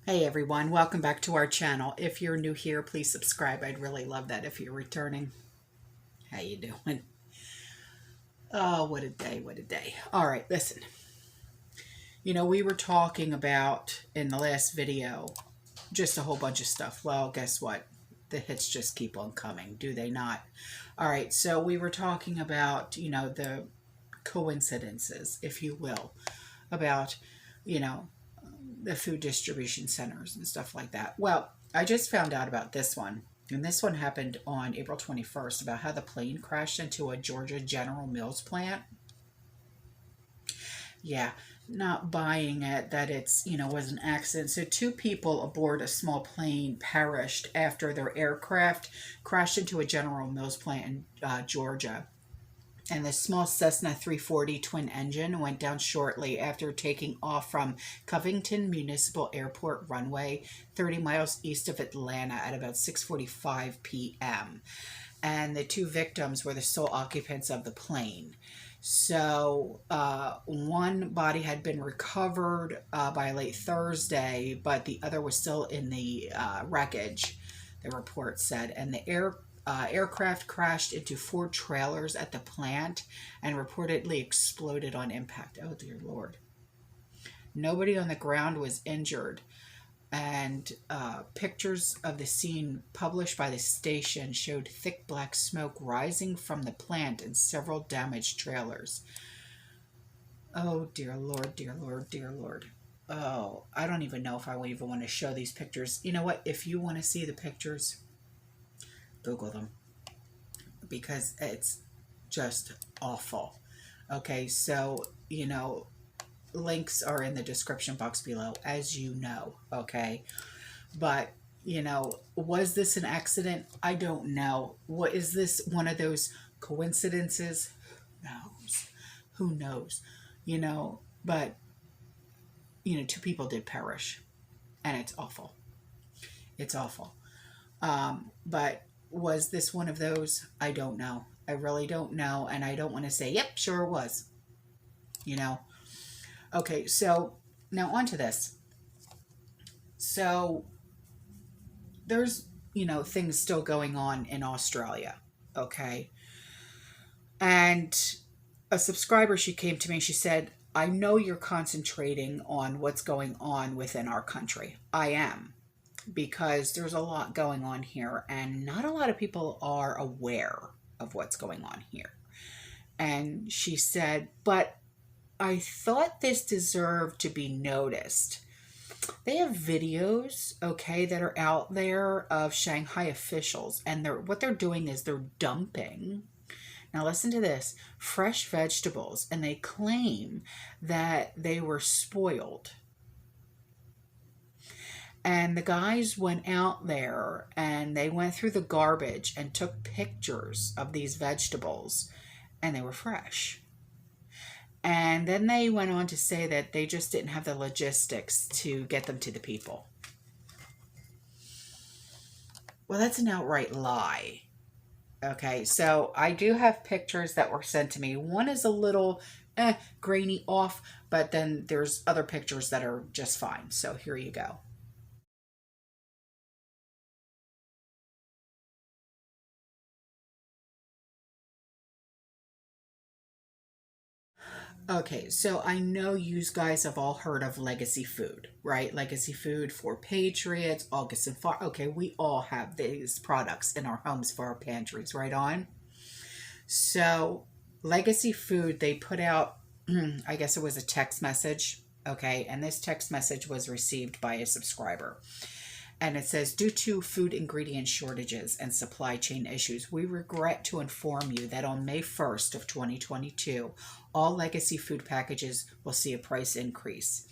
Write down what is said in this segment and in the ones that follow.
Hey everyone, welcome back to our channel. If you're new here, please subscribe. I'd really love that if you're returning. How you doing? Oh, what a day, what a day. All right, listen. We were talking about in the last video just a whole bunch of stuff. Well, guess what? The hits just keep on coming, do they not? All right, so we were talking about, the coincidences, if you will, about, you know, the food distribution centers and stuff like that. Well, I just found out about this one, and this one happened on April 21st, about how the plane crashed into a Georgia General Mills plant. Yeah, not buying it that it's, was an accident. So two people aboard a small plane perished after their aircraft crashed into a General Mills plant in Georgia. And the small Cessna 340 twin engine went down shortly after taking off from Covington Municipal Airport runway 30 miles east of Atlanta at about 6:45 p.m. And the two victims were the sole occupants of the plane. So one body had been recovered by late Thursday, but the other was still in the wreckage, the report said. And the aircraft crashed into four trailers at the plant and reportedly exploded on impact. Oh, dear Lord. Nobody on the ground was injured. And pictures of the scene published by the station showed thick black smoke rising from the plant and several damaged trailers. Oh, dear Lord, dear Lord, dear Lord. Oh, I don't even know if I even want to show these pictures. You know what? If you want to see the pictures, Google them, because it's just awful. Okay, so, links are in the description box below, as you know, okay? But, was this an accident? I don't know. What is this, one of those coincidences? Who knows? Who knows? But, two people did perish, and it's awful. It's awful. But was this one of those? I don't know. I really don't know, and I don't want to say, yep, sure it was. Okay, so now on to this. So there's, things still going on in Australia, okay? And a subscriber, she came to me, she said, I know you're concentrating on what's going on within our country. I am, because there's a lot going on here, and not a lot of people are aware of what's going on here. And she said, but I thought this deserved to be noticed. They have videos, okay, that are out there of Shanghai officials, and what they're doing is they're dumping, now listen to this, fresh vegetables, and they claim that they were spoiled. And the guys went out there and they went through the garbage and took pictures of these vegetables, and they were fresh. And then they went on to say that they just didn't have the logistics to get them to the people. Well, that's an outright lie. Okay, so I do have pictures that were sent to me. One is a little grainy off, but then there's other pictures that are just fine. So here you go. Okay, so I know you guys have all heard of Legacy Food, right? Legacy Food for Patriots, Augason Farm. Okay, we all have these products in our homes for our pantries, right on? So, Legacy Food, they put out, I guess it was a text message, okay? And this text message was received by a subscriber. And it says, due to food ingredient shortages and supply chain issues, we regret to inform you that on May 1st of 2022, all Legacy Food packages will see a price increase.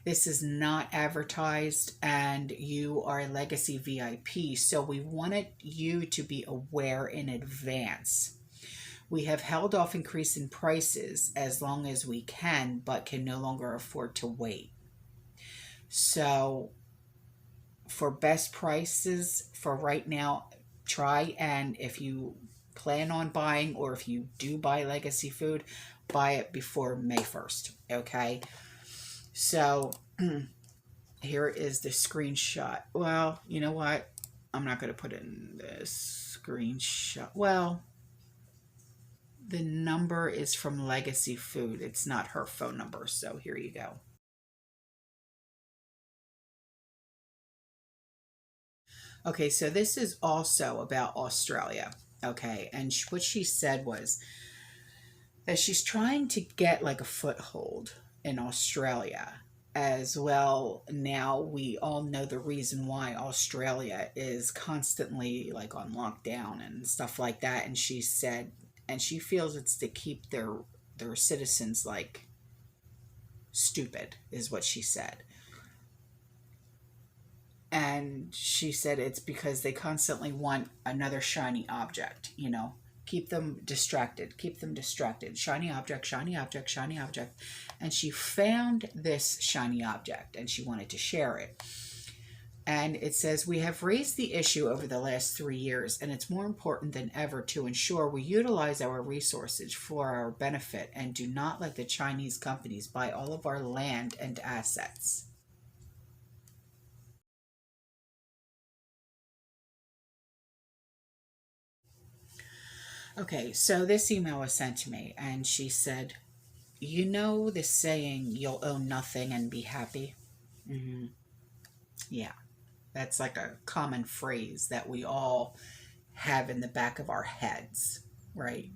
This is not advertised, and you are a Legacy VIP, so we wanted you to be aware in advance. We have held off increasing prices as long as we can, but can no longer afford to wait. So for best prices for right now, try, and if you plan on buying, or if you do buy Legacy Food, buy it before May 1st, okay? So Here is the screenshot. Well, you know what? I'm not going to put in this screenshot. Well, the number is from Legacy Food. It's not her phone number. So here you go. Okay, so this is also about Australia. Okay, and what she said was that she's trying to get like a foothold in Australia as well. Now we all know the reason why Australia is constantly like on lockdown and stuff like that. And she said, and she feels it's to keep their citizens like stupid, is what she said. And she said it's because they constantly want another shiny object, you know, keep them distracted, shiny object, shiny object, shiny object. And she found this shiny object and she wanted to share it. And it says, we have raised the issue over the last 3 years, and it's more important than ever to ensure we utilize our resources for our benefit and do not let the Chinese companies buy all of our land and assets. Okay, so this email was sent to me, and she said, you know the saying, you'll own nothing and be happy? Hmm. Yeah, that's like a common phrase that we all have in the back of our heads, right?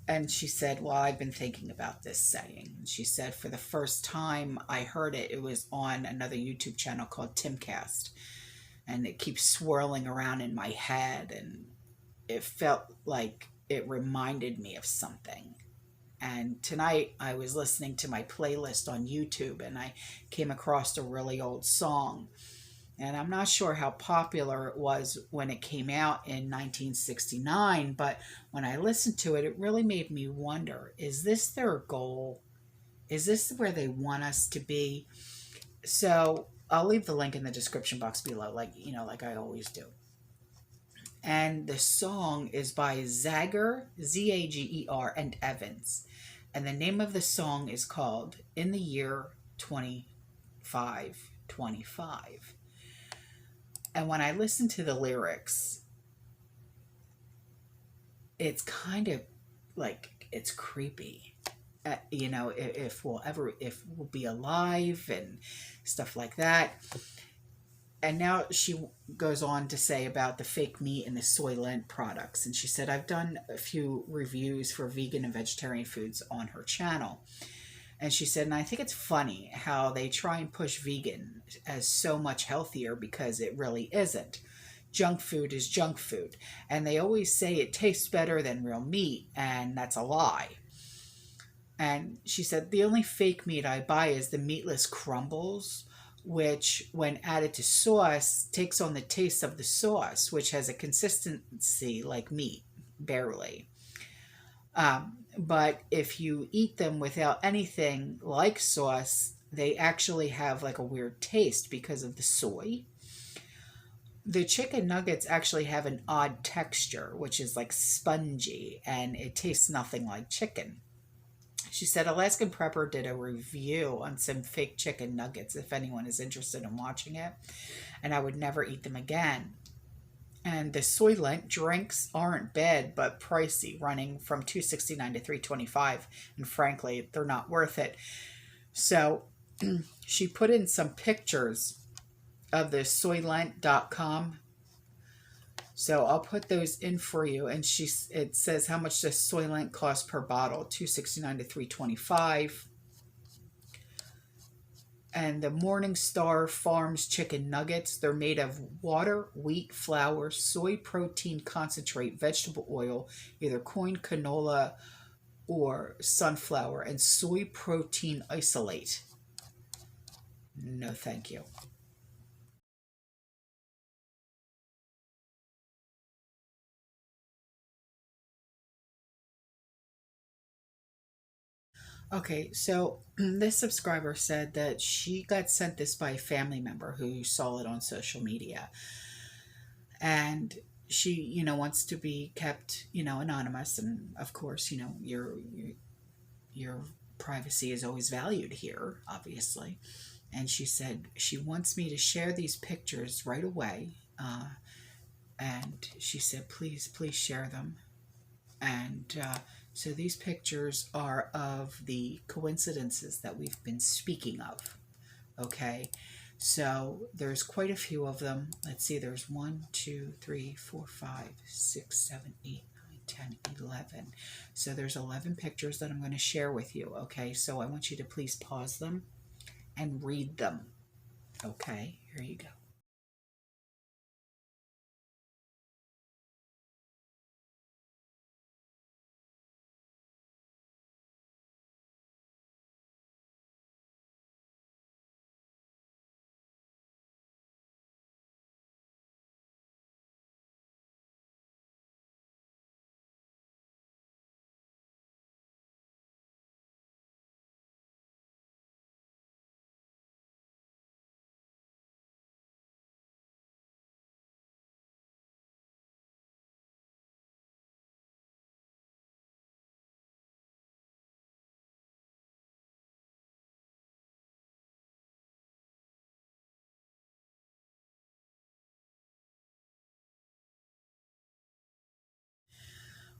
And she said, well, I've been thinking about this saying. She said, for the first time I heard it, it was on another YouTube channel called Timcast. And it keeps swirling around in my head, and it felt like it reminded me of something. And tonight I was listening to my playlist on YouTube and I came across a really old song. And I'm not sure how popular it was when it came out in 1969, but when I listened to it, it really made me wonder, is this their goal? Is this where they want us to be? So I'll leave the link in the description box below, like, you know, like I always do. And the song is by Zager, Zager, and Evans. And the name of the song is called In the Year 2525. And when I listen to the lyrics, it's kind of like, it's creepy. You know, if we'll be alive and stuff like that. And now she goes on to say about the fake meat and the Soylent products. And she said, I've done a few reviews for vegan and vegetarian foods on her channel. And she said, and I think it's funny how they try and push vegan as so much healthier because it really isn't. Junk food is junk food. And they always say it tastes better than real meat, and that's a lie. And she said, the only fake meat I buy is the meatless crumbles, which, when added to sauce, takes on the taste of the sauce, which has a consistency like meat, barely. But if you eat them without anything like sauce, they actually have like a weird taste because of the soy. The chicken nuggets actually have an odd texture, which is like spongy, and it tastes nothing like chicken. She said Alaskan Prepper did a review on some fake chicken nuggets if anyone is interested in watching it, and I would never eat them again. And the Soylent drinks aren't bad, but pricey, running from $2.69 to $3.25, and frankly, they're not worth it. So she put in some pictures of the Soylent.com. So I'll put those in for you. And it says how much does Soylent cost per bottle, $2.69 to $3.25. And the Morningstar Farms chicken nuggets, they're made of water, wheat, flour, soy protein concentrate, vegetable oil, either corn, canola, or sunflower, and soy protein isolate. No, thank you. Okay, so this subscriber said that she got sent this by a family member who saw it on social media. And she, you know, wants to be kept, you know, anonymous. And of course, you know, your privacy is always valued here, obviously. And she said she wants me to share these pictures right away. And she said, please, please share them. And so these pictures are of the coincidences that we've been speaking of. Okay, so there's quite a few of them. Let's see, there's 1, 2, 3, 4, 5, 6, 7, 8, 9, 10, 11. So there's 11 pictures that I'm going to share with you. Okay, so I want you to please pause them and read them. Okay, here you go.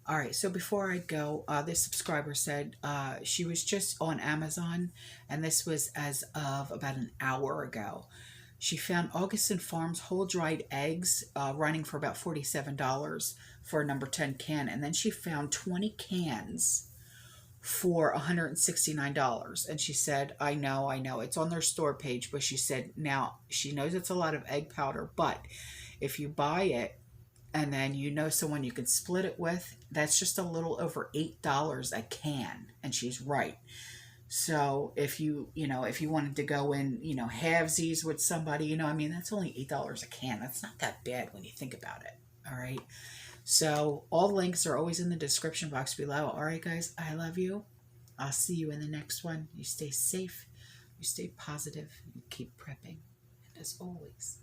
All right, so before I go, this subscriber said she was just on Amazon, and this was as of about an hour ago. She found Augason Farms whole dried eggs running for about $47 for a number 10 can, and then she found 20 cans for $169. And she said, I know, it's on their store page, but she said now she knows it's a lot of egg powder, but if you buy it, and then you know someone you can split it with, that's just a little over $8 a can. And she's right. So if if you wanted to go in, halvesies with somebody, I mean, that's only $8 a can. That's not that bad when you think about it. All right. So all links are always in the description box below. All right, guys, I love you. I'll see you in the next one. You stay safe, you stay positive, you keep prepping. And as always,